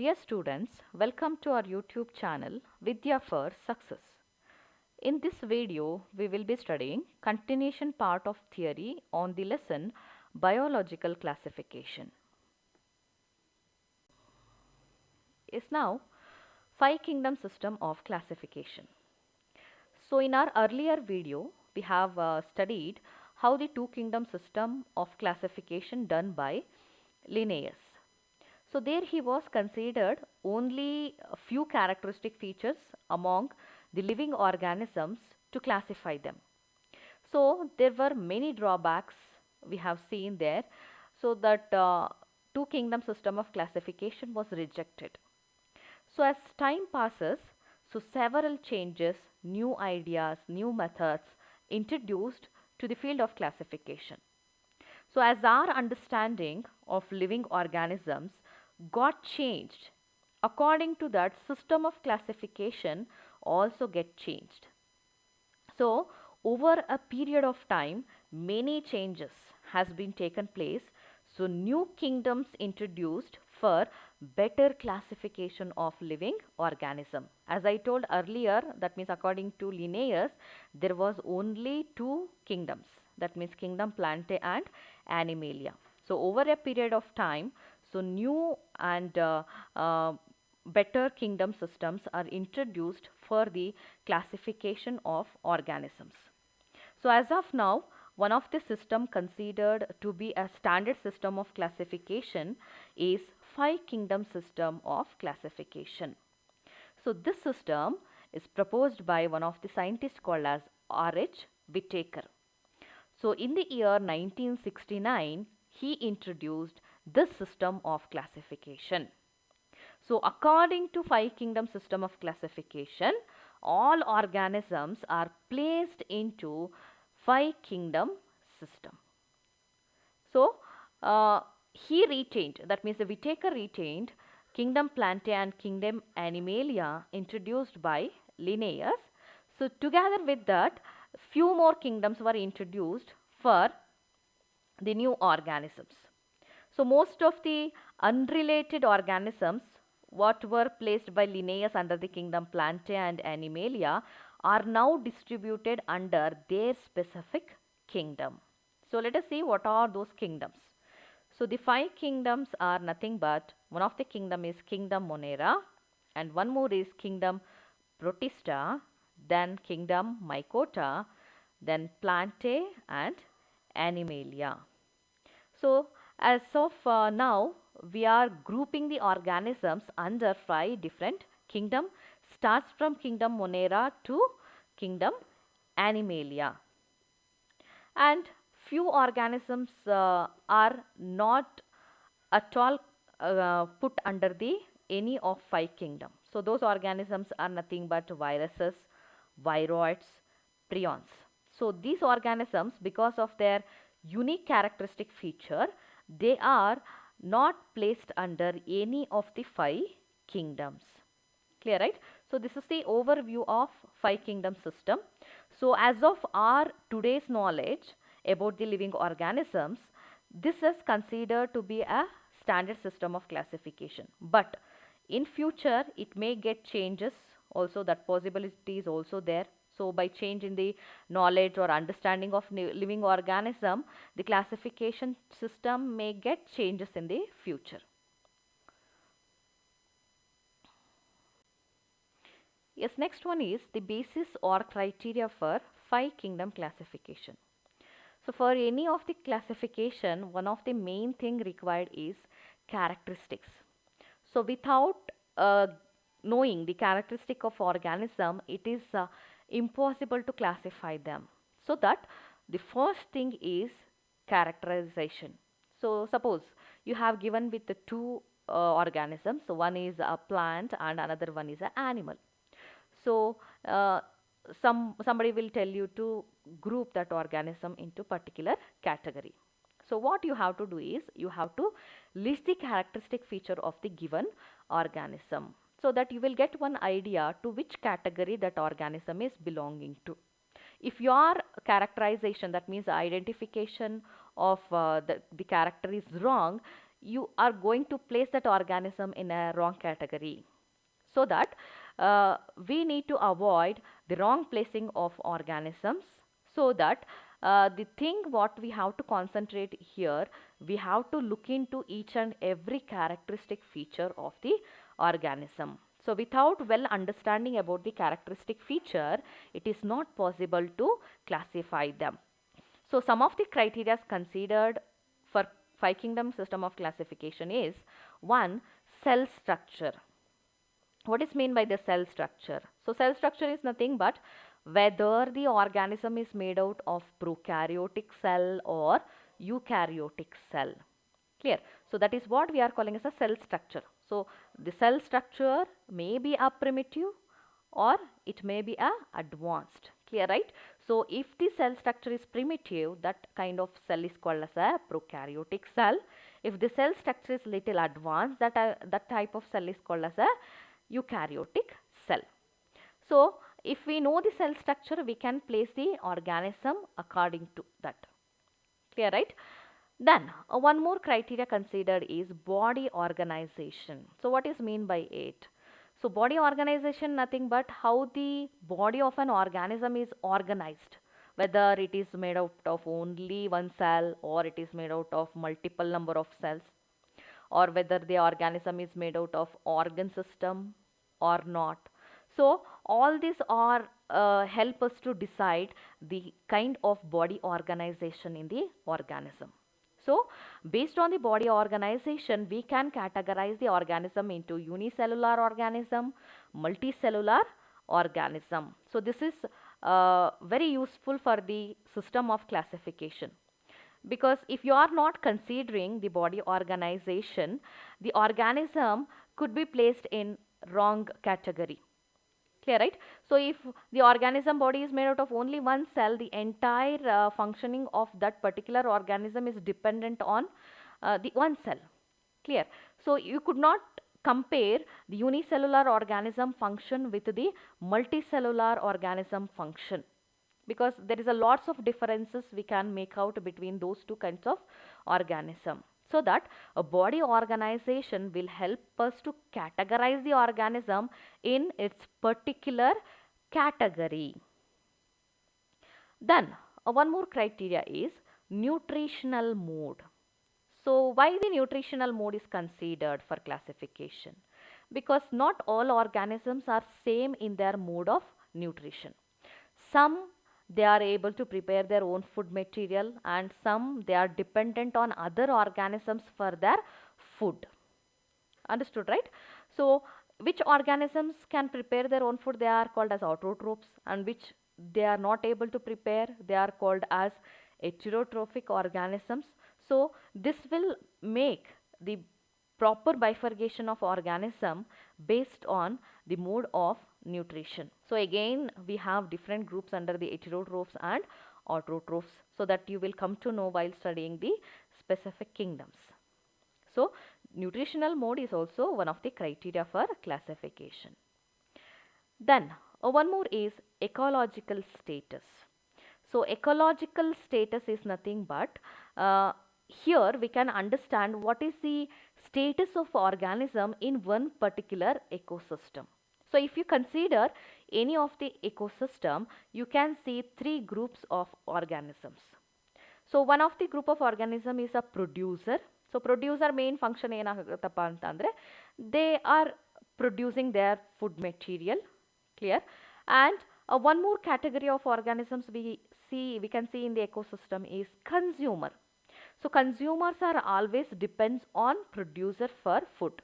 Dear students, welcome to our YouTube channel Vidya for Success. In this video, we will be studying continuation part of theory on the lesson Biological Classification. Is now Five Kingdom System of Classification. So in our earlier video, we have studied how the two kingdom system of classification done by Linnaeus. So there he was considered only a few characteristic features among the living organisms to classify them. So there were many drawbacks we have seen there, so that two kingdom system of classification was rejected. So as time passes, so several changes, new ideas, new methods introduced to the field of classification. So as our understanding of living organisms got changed, according to that system of classification also get changed. So over a period of time, many changes has been taken place. So new kingdoms introduced for better classification of living organism. As I told earlier, that means according to Linnaeus, there was only two kingdoms. That means kingdom Plantae and Animalia. So over a period of time, so new and better kingdom systems are introduced for the classification of organisms. So as of now, one of the system considered to be a standard system of classification is Five Kingdom System of Classification. So this system is proposed by one of the scientists called as R.H. Whittaker. So in the year 1969, he introduced this system of classification. So according to Five Kingdom System of Classification, all organisms are placed into Five Kingdom System. So he retained, that means the Whittaker retained Kingdom Plantae and Kingdom Animalia introduced by Linnaeus. So together with that, few more kingdoms were introduced for the new organisms. So most of the unrelated organisms what were placed by Linnaeus under the kingdom Plantae and Animalia are now distributed under their specific kingdom. So let us see what are those kingdoms. So the five kingdoms are nothing but, one of the kingdom is kingdom Monera, and one more is kingdom Protista, then kingdom Mycota, then Plantae and Animalia. So as of now, we are grouping the organisms under five different kingdom, starts from kingdom Monera to kingdom Animalia. And few organisms are not at all put under the any of five kingdom. So those organisms are nothing but viruses, viroids, prions. So these organisms, because of their unique characteristic feature, they are not placed under any of the five kingdoms. Clear, right? So this is the overview of five kingdom system. So as of our today's knowledge about the living organisms, this is considered to be a standard system of classification. But in future, it may get changes also, that possibility is also there. So by change in the knowledge or understanding of living organism, the classification system may get changes in the future. Yes, next one is the basis or criteria for five kingdom classification. So for any of the classification, one of the main thing required is characteristics. So without knowing the characteristic of organism, it is impossible to classify them. So that the first thing is characterization. So suppose you have given with the two organisms. So one is a plant and another one is an animal. So somebody will tell you to group that organism into particular category. So what you have to do is you have to list the characteristic feature of the given organism, so that you will get one idea to which category that organism is belonging to. If your characterization, that means identification of the character is wrong, you are going to place that organism in a wrong category. So that we need to avoid the wrong placing of organisms, so that the thing what we have to concentrate here, we have to look into each and every characteristic feature of the organism. So without well understanding about the characteristic feature, it is not possible to classify them. So some of the criteria considered for five kingdom system of classification is: one, cell structure. What is mean by the cell structure? So cell structure is nothing but whether the organism is made out of prokaryotic cell or eukaryotic cell. Clear? So that is what we are calling as a cell structure. So the cell structure may be a primitive or it may be a advanced. Clear, right? So if the cell structure is primitive, that kind of cell is called as a prokaryotic cell. If the cell structure is little advanced, that type of cell is called as a eukaryotic cell. So if we know the cell structure, we can place the organism according to that. Clear, right? Then one more criteria considered is body organization. So what is mean by it? So body organization nothing but how the body of an organism is organized, whether it is made out of only one cell or it is made out of multiple number of cells, or whether the organism is made out of organ system or not. So all these are help us to decide the kind of body organization in the organism. So based on the body organization, we can categorize the organism into unicellular organism, multicellular organism. So this is very useful for the system of classification, because if you are not considering the body organization, the organism could be placed in wrong category. Clear, right? So if the organism body is made out of only one cell, the entire functioning of that particular organism is dependent on the one cell. Clear? So you could not compare the unicellular organism function with the multicellular organism function, because there is a lots of differences we can make out between those two kinds of organism. So that a body organization will help us to categorize the organism in its particular category. Then one more criteria is nutritional mode. So why the nutritional mode is considered for classification? Because not all organisms are same in their mode of nutrition. Some they are able to prepare their own food material, and some they are dependent on other organisms for their food. Understood, right? So which organisms can prepare their own food? They are called as autotrophs, and which they are not able to prepare, they are called as heterotrophic organisms. So this will make the proper bifurcation of organism based on the mode of nutrition. So again we have different groups under the heterotrophs and autotrophs, so that you will come to know while studying the specific kingdoms. So nutritional mode is also one of the criteria for classification. Then one more is ecological status. So ecological status is nothing but here we can understand what is the status of organism in one particular ecosystem. So if you consider any of the ecosystem, you can see three groups of organisms. So one of the group of organism is a producer. So producer main function ಏನಾಗುತ್ತಪ್ಪ ಅಂತಂದ್ರೆ they are producing their food material. Clear? And one more category of organisms we can see in the ecosystem is consumer. So consumers are always depends on producer for food,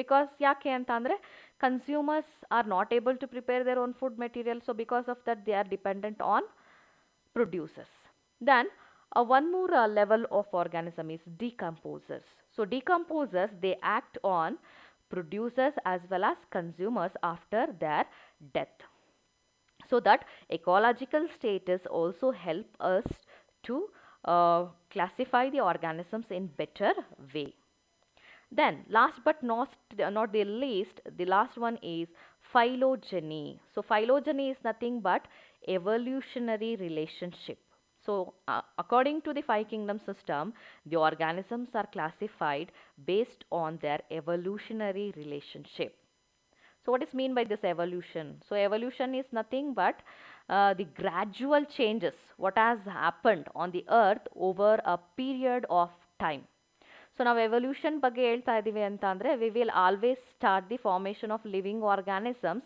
because ಯಾಕೆ ಅಂತಂದ್ರೆ consumers are not able to prepare their own food material, so because of that they are dependent on producers. Then one more level of organism is decomposers. So decomposers, they act on producers as well as consumers after their death. So that ecological status also help us to classify the organisms in better way. Then last but not the least, the last one is phylogeny. So phylogeny is nothing but evolutionary relationship. So according to the five kingdom system, the organisms are classified based on their evolutionary relationship. So what is mean by this evolution? So evolution is nothing but the gradual changes what has happened on the earth over a period of time. So ನಾವು evolution ಬಗ್ಗೆ ಹೇಳ್ತಾ ಇದ್ದೀವಿ ಅಂತ ಅಂದರೆ we will always start the formation of living organisms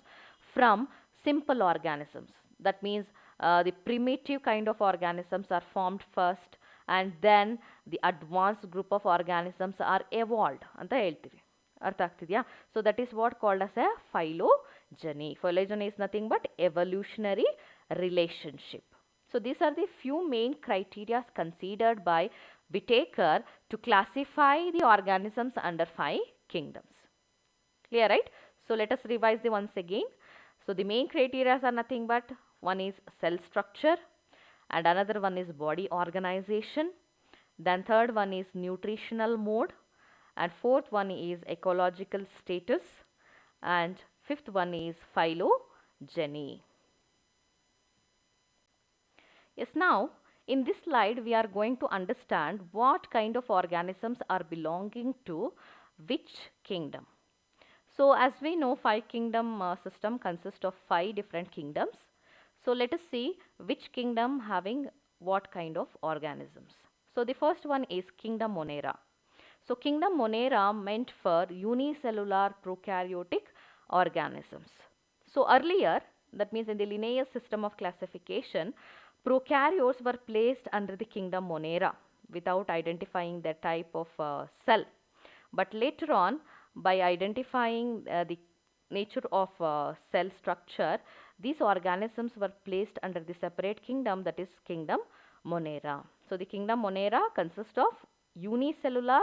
from simple organisms. That means the primitive kind of organisms are formed first and then the advanced group of organisms are evolved ಅಂತ ಹೇಳ್ತೀವಿ. ಅರ್ಥ ಆಗ್ತಿದೆಯಾ? So that is what called as a phylogeny. Phylogeny is nothing but evolutionary relationship. So these are the few main criteria considered by Whittaker to classify the organisms under five kingdoms. Clear, right? So let us revise the once again. So the main criteria are nothing but one is cell structure and another one is body organization. Then third one is nutritional mode and fourth one is ecological status and fifth one is phylogeny. Yes, now in this slide we are going to understand what kind of organisms are belonging to which kingdom. So as we know, five kingdom system consists of five different kingdoms. So let us see which kingdom having what kind of organisms. So the first one is kingdom Monera. So kingdom Monera meant for unicellular prokaryotic organisms. So earlier, that means in the Linnaeus system of classification, prokaryotes were placed under the kingdom Monera without identifying their type of cell. But later on, by identifying the nature of cell structure, these organisms were placed under the separate kingdom, that is kingdom Monera. So the kingdom Monera consists of unicellular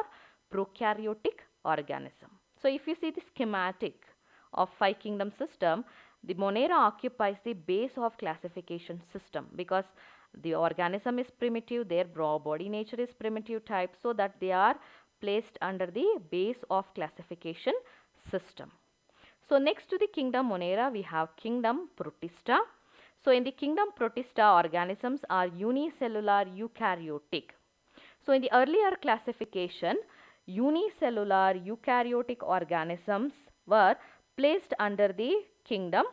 prokaryotic organism. So if you see the schematic of five kingdom system, the Monera occupies the base of classification system because the organism is primitive, their body nature is primitive type, so that they are placed under the base of classification system. So next to the kingdom Monera we have kingdom Protista. So in the kingdom Protista, organisms are unicellular eukaryotic. So in the earlier classification, unicellular eukaryotic organisms were placed under the kingdom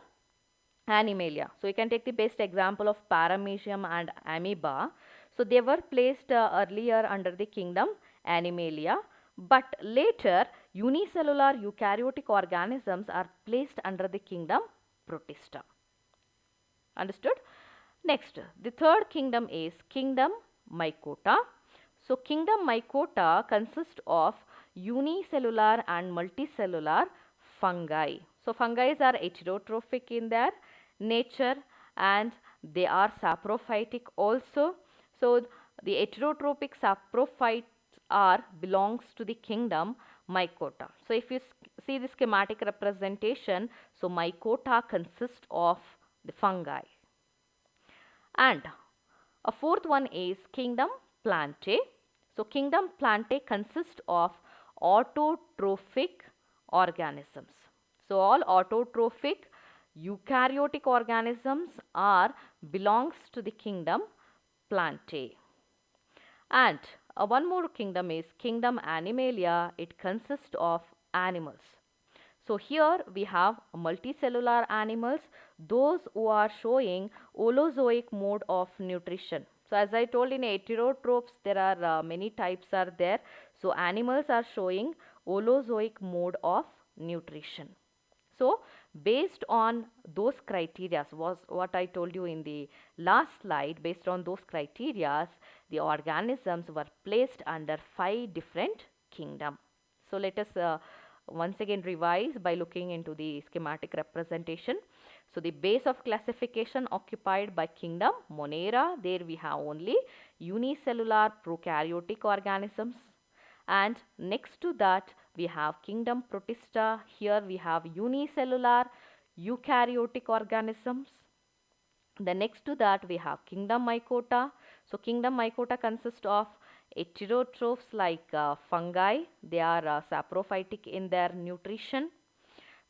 Animalia. So you can take the best example of Paramecium and Amoeba. So they were placed earlier under the kingdom Animalia, but later unicellular eukaryotic organisms are placed under the kingdom Protista. Understood? Next, the third kingdom is kingdom Mycota. So kingdom Mycota consists of unicellular and multicellular fungi. So fungi are heterotrophic in their nature and they are saprophytic also. So the heterotrophic saprophytes belongs to the kingdom Mycota. So if you see the schematic representation, so Mycota consists of the fungi. And a fourth one is kingdom Plantae. So kingdom Plantae consists of autotrophic organisms. So all autotrophic eukaryotic organisms belongs to the kingdom Plantae. And one more kingdom is kingdom Animalia. It consists of animals. So here we have multicellular animals, those who are showing holozoic mode of nutrition. So as I told, in heterotrophs there are many types are there. So animals are showing holozoic mode of nutrition. So based on those criteria, was what I told you in the last slide, based on those criteria, the organisms were placed under five different kingdoms. So let us once again revise by looking into the schematic representation. So the base of classification occupied by kingdom Monera, there we have only unicellular prokaryotic organisms, and next to that we have kingdom Protista. Here we have unicellular eukaryotic organisms. The next to that we have kingdom Mycota. So kingdom Mycota consists of heterotrophs like fungi. They are saprophytic in their nutrition.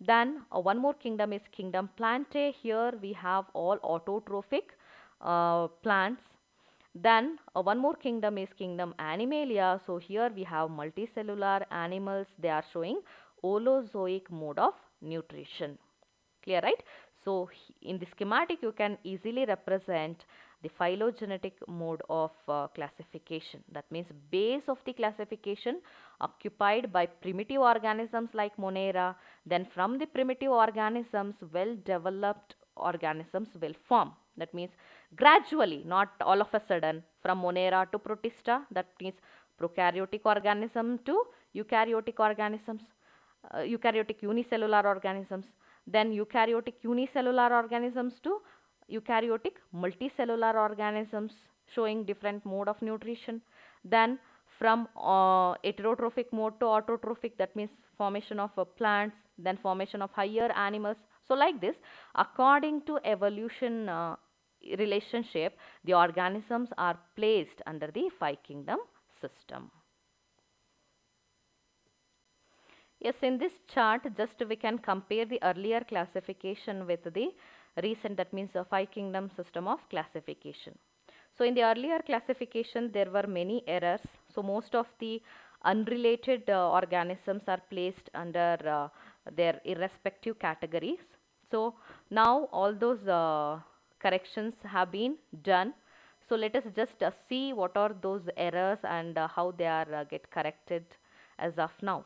Then one more kingdom is kingdom Plantae. Here we have all autotrophic plants. Then one more kingdom is kingdom Animalia. So here we have multicellular animals. They are showing holozoic mode of nutrition. Clear, right? So in the schematic you can easily represent the phylogenetic mode of classification. That means base of the classification occupied by primitive organisms like Monera. Then from the primitive organisms, well developed organisms will form. That means gradually, not all of a sudden, from Monera to Protista. That means prokaryotic organism to eukaryotic organisms, eukaryotic unicellular organisms, then eukaryotic unicellular organisms to eukaryotic multicellular organisms showing different mode of nutrition. Then from heterotrophic mode to autotrophic, that means formation of plants, then formation of higher animals. So like this, according to evolution relationship, the organisms are placed under the five kingdom system. Yes, in this chart, just we can compare the earlier classification with the recent, that means the five kingdom system of classification. So in the earlier classification, there were many errors. So most of the unrelated organisms are placed under their irrespective categories. So now all those corrections have been done. So let us just see what are those errors and how they are get corrected as of now.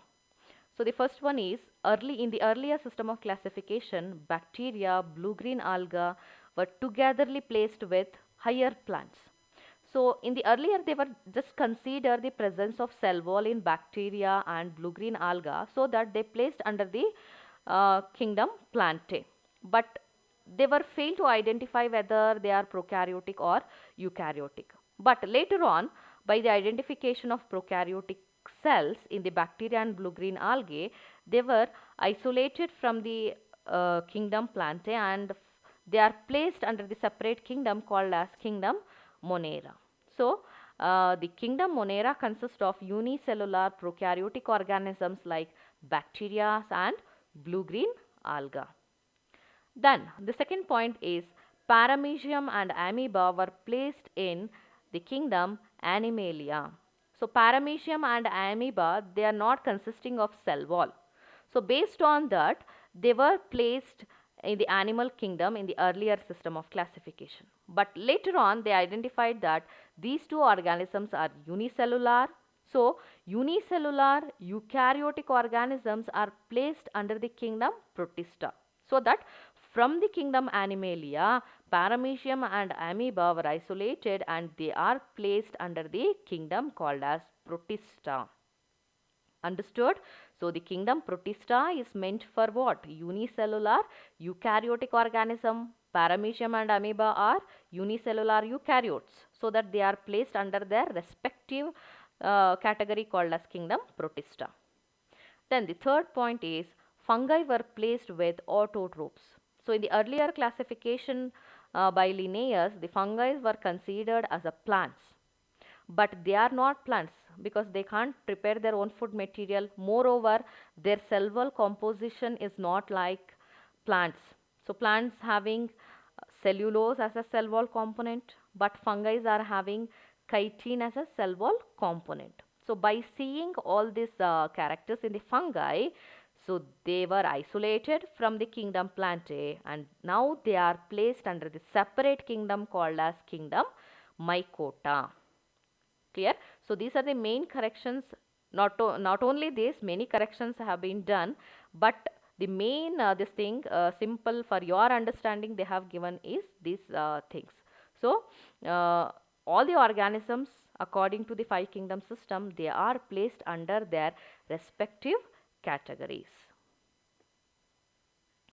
So the first one is in the earlier system of classification, bacteria, blue-green alga were togetherly placed with higher plants. So in the earlier they were just consider the presence of cell wall in bacteria and blue-green alga, so that they placed under the kingdom Plantae. But they were failed to identify whether they are prokaryotic or eukaryotic. But later on, by the identification of prokaryotic cells in the bacteria and blue-green algae, they were isolated from the kingdom Plantae and they are placed under the separate kingdom called as kingdom Monera. So, the kingdom Monera consists of unicellular prokaryotic organisms like bacteria and blue-green alga. Then the second point is paramecium and amoeba were placed in the kingdom Animalia. So paramecium and amoeba, they are not consisting of cell wall. So based on that, they were placed in the animal kingdom in the earlier system of classification. But later on, they identified that these two organisms are unicellular. So unicellular eukaryotic organisms are placed under the kingdom Protista. So that from the kingdom Animalia, paramecium and amoeba were isolated and they are placed under the kingdom called as Protista. Understood? So the kingdom Protista is meant for what? Unicellular eukaryotic organism. Paramecium and amoeba are unicellular eukaryotes, so that they are placed under their respective category called as kingdom Protista. Then the third point is fungi were placed with autotrophs. So in the earlier classification by Linnaeus, the fungi were considered as a plants, but they are not plants because they can't prepare their own food material. Moreover, their cell wall composition is not like plants. So plants having cellulose as a cell wall component, but fungi are having chitin as a cell wall component. So by seeing all these characters in the fungi, so they were isolated from the kingdom Plantae and now they are placed under the separate kingdom called as kingdom Mycota. Clear? So these are the main corrections. Not only this, many corrections have been done, but the main this thing simple for your understanding they have given is these things. So all the organisms according to the five kingdom system, they are placed under their respective categories.